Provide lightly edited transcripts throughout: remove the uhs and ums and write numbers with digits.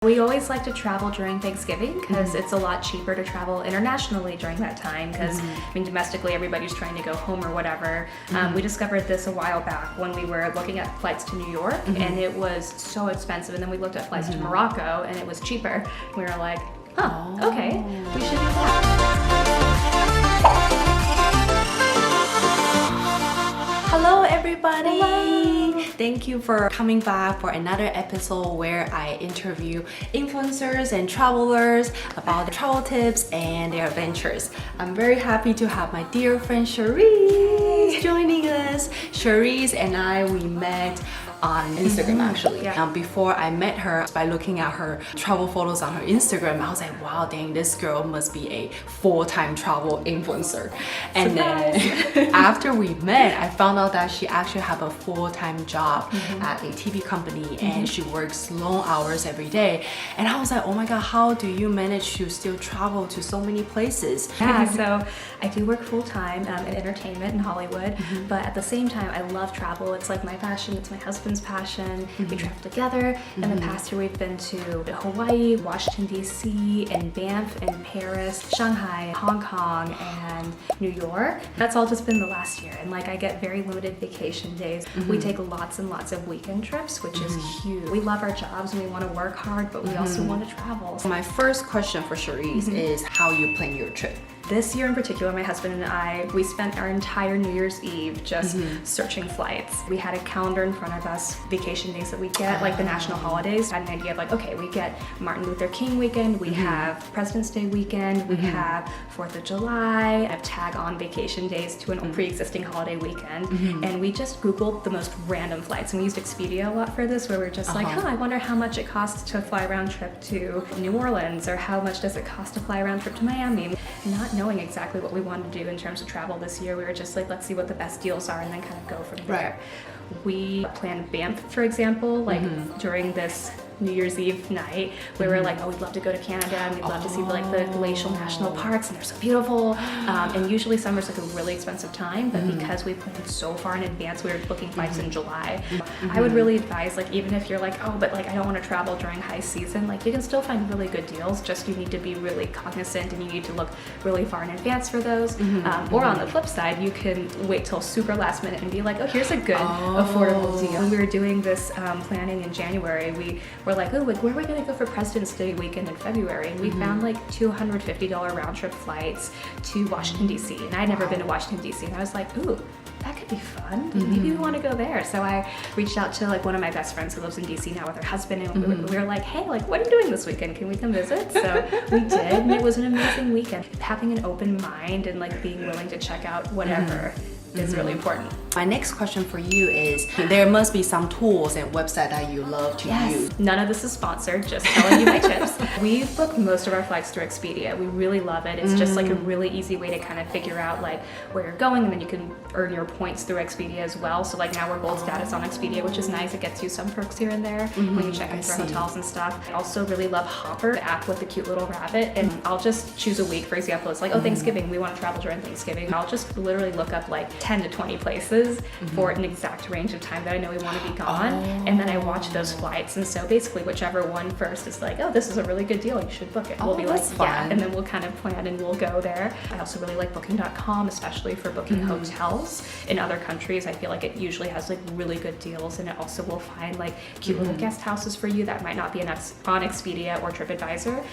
We always like to travel during Thanksgiving because it's a lot cheaper to travel internationally during that time because, I mean, domestically everybody's trying to go home or whatever. We discovered this a while back when we were looking at flights to New York and it was so expensive, and then we looked at flights to Morocco and it was cheaper. We were like, huh, okay, we should do that. Hello everybody! Hello. Thank you for coming back for another episode where I interview influencers and travelers about their travel tips and their adventures. I'm very happy to have my dear friend Cherise joining us. Cherise and I, we met on Instagram actually. Before I met her, by looking at her travel photos on her Instagram, I was like, wow, dang, this girl must be a full-time travel influencer. And then after we met, I found out that she actually have a full-time job at a TV company and she works long hours every day. And I was like, oh my God, how do you manage to still travel to so many places? Yeah, so I do work full-time in entertainment in Hollywood, but at the same time, I love travel. It's like my passion, it's my husband's passion. We travel together. In the past year, we've been to Hawaii, Washington, D.C., and Banff, and Paris, Shanghai, Hong Kong, and New York. That's all just been the last year. And like, I get very limited vacation days. We take lots and lots of weekend trips, which is huge. We love our jobs and we want to work hard, but we also want to travel. My first question for Cherise is how you plan your trip. This year in particular, my husband and I, we spent our entire New Year's Eve just searching flights. We had a calendar in front of us, vacation days that we get, like the national holidays. I had an idea of like, okay, we get Martin Luther King weekend, we have President's Day weekend, we have 4th of July, I have tag on vacation days to a pre-existing holiday weekend. And we just Googled the most random flights. And we used Expedia a lot for this, where we're just like, I wonder how much it costs to fly round trip to New Orleans, or how much does it cost to fly round trip to Miami? Not knowing exactly what we wanted to do in terms of travel this year, we were just like, let's see what the best deals are and then kind of go from there. We planned Banff, for example, like during this New Year's Eve night, we were like, oh, we'd love to go to Canada and we'd love to see like the glacial national parks, and they're so beautiful. And usually summer's like a really expensive time, but because we planned so far in advance, we were booking flights in July. I would really advise, like, even if you're like, oh, but like I don't want to travel during high season, like you can still find really good deals, just you need to be really cognizant and you need to look really far in advance for those. Or on the flip side, you can wait till super last minute and be like, oh, here's a good affordable deal. When we were doing this planning in January, we were like, oh, like where are we gonna go for President's Day weekend in February? And we found like $250 round trip flights to Washington, D.C. And I'd never been to Washington, D.C. And I was like, ooh, that could be fun. Maybe we want to go there. So I reached out to like one of my best friends who lives in DC now with her husband, and we were like, hey, like what are you doing this weekend? Can we come visit? So we did, and it was an amazing weekend. Having an open mind and like being willing to check out whatever is really important. My next question for you is, there must be some tools and website that you love to use. None of this is sponsored, just telling you my tips. We've booked most of our flights through Expedia. We really love it. It's just like a really easy way to kind of figure out like where you're going, and then you can earn your points through Expedia as well. So like now we're gold status on Expedia, which is nice. It gets you some perks here and there when you check in for hotels and stuff. I also really love Hopper, the app with the cute little rabbit, and I'll just choose a week. For example, it's like, oh, Thanksgiving, we want to travel during Thanksgiving. I'll just literally look up like 10 to 20 places for an exact range of time that I know we want to be gone, and then I watch those flights. And so basically whichever one first is like, oh, this is a really good deal, you should book it. We'll be like, yeah, and then we'll kind of plan and we'll go there. I also really like booking.com, especially for booking hotels in other countries. I feel like it usually has like really good deals, and it also will find like cute little guest houses for you that might not be on Expedia or TripAdvisor.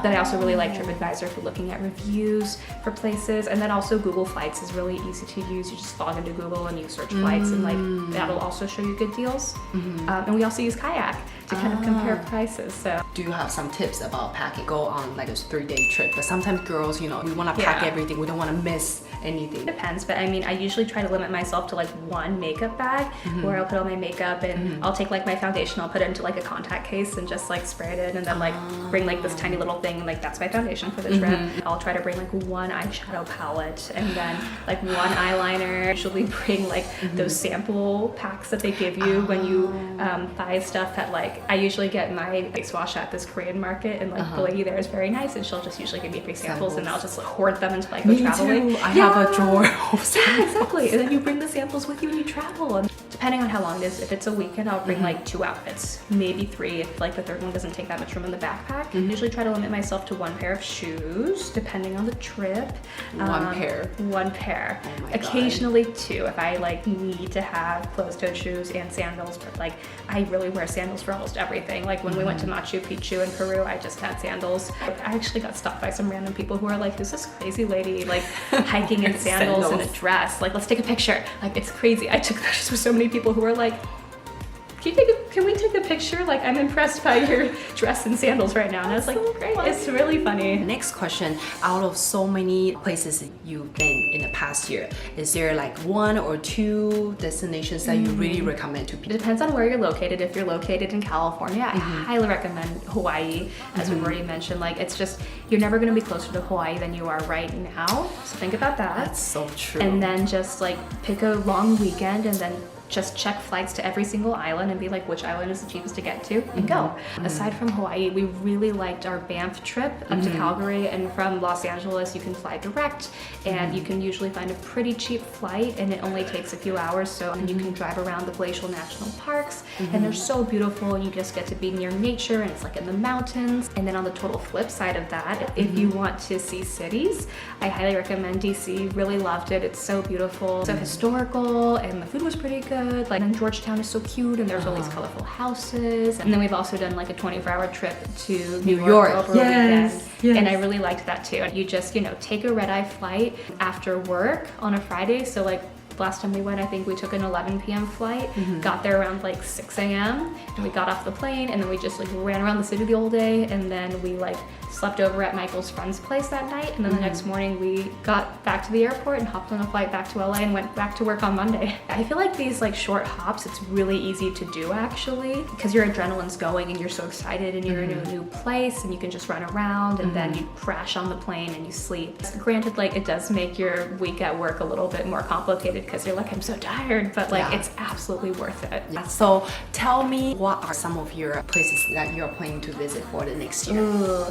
Then I also really like TripAdvisor for looking at reviews for places, and then also Google Flights is really easy to use. You just log into Google and you search flights, and like that'll also show you good deals. And we also use Kayak to kind of compare prices. So do you have some tips about packing? Go on like a 3-day trip, but sometimes girls, you know, we want to pack everything. We don't want to miss anything. Depends, but I mean, I usually try to limit myself to like one makeup bag where I'll put all my makeup, and I'll take like my foundation, I'll put it into like a contact case and just like spray it in, and then like bring like this tiny little thing, and like that's my foundation for the trip. I'll try to bring like one eyeshadow palette and then like one eyeliner. I usually bring like those sample packs that they give you when you buy stuff at like, I usually get my face wash at this Korean market, and like the lady there is very nice, and she'll just usually give me free samples, and I'll just like, hoard them until I go traveling. I have a drawer. Yeah, exactly. And then you bring the samples with you when you travel. And depending on how long it is. If it's a weekend, I'll bring like 2 outfits, maybe 3 if like the third one doesn't take that much room in the backpack. Usually try to limit myself to 1 pair of shoes, depending on the trip. 1 pair. 1 pair. Oh my Occasionally 2 if I like need to have closed-toed shoes and sandals, but like I really wear sandals for almost everything. Like when we went to Machu Picchu in Peru, I just had sandals. I actually got stopped by some random people who are like, who's this crazy lady like hiking in sandals and a dress? Like, let's take a picture. Like, it's crazy. I took pictures with so many people who were like, can we take a picture? Like, I'm impressed by your dress and sandals right now. And I was like, great, it's really funny. Next question, out of so many places you've been in the past year, is there like 1 or 2 destinations that you really recommend to people? It depends on where you're located. If you're located in California, I highly recommend Hawaii, as we've already mentioned. Like, it's just, you're never gonna be closer to Hawaii than you are right now. So think about that. That's so true. And then just like pick a long weekend and then just check flights to every single island and be like, which island is the cheapest to get to, and go. Aside from Hawaii, we really liked our Banff trip up to Calgary, and from Los Angeles you can fly direct, and you can usually find a pretty cheap flight, and it only takes a few hours, so and you can drive around the glacial national parks, and they're so beautiful, and you just get to be near nature, and it's like in the mountains. And then on the total flip side of that, if you want to see cities, I highly recommend DC. Really loved it. It's so beautiful, so historical, and the food was pretty good. Like, and Georgetown is so cute, and there's all these colorful houses. And then we've also done like a 24-hour trip to New York over a weekend. Yes. And I really liked that too. You just, you know, take a red-eye flight after work on a Friday. So like last time we went, I think we took an 11 p.m. flight, got there around like 6 a.m. and we got off the plane, and then we just like ran around the city the whole day, and then we like slept over at Michael's friend's place that night, and then the next morning we got back to the airport and hopped on a flight back to LA and went back to work on Monday. I feel like these like short hops, it's really easy to do actually, because your adrenaline's going and you're so excited and you're in a new place and you can just run around, and then you crash on the plane and you sleep. Granted, like it does make your week at work a little bit more complicated because you're like, I'm so tired, but like it's absolutely worth it. Yeah. So tell me, what are some of your places that you're planning to visit for the next year?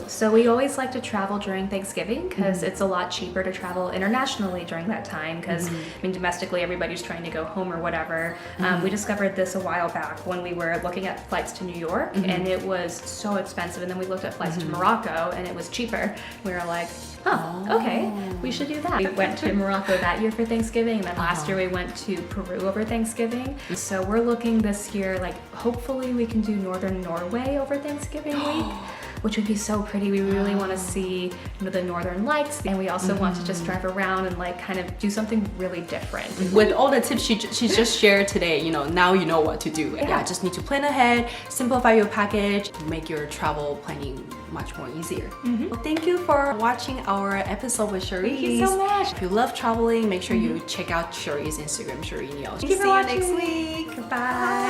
So we always like to travel during Thanksgiving because it's a lot cheaper to travel internationally during that time, because I mean, domestically everybody's trying to go home or whatever. We discovered this a while back when we were looking at flights to New York, and it was so expensive, and then we looked at flights to Morocco and it was cheaper. We were like, okay, we should do that. We went to Morocco that year for Thanksgiving, and then last year we went to Peru over Thanksgiving. So we're looking this year, like hopefully we can do northern Norway over Thanksgiving week, which would be so pretty. We really want to see, you know, the northern lights, and we also want to just drive around and like kind of do something really different. With all the tips she just shared today, you know, now you know what to do. Yeah, just need to plan ahead, simplify your package, make your travel planning much more easier. Well, thank you for watching our episode with Cherise. Thank you so much. If you love traveling, make sure you check out Cherise's Instagram, Cherise. Thank you for watching. See you next week. Bye.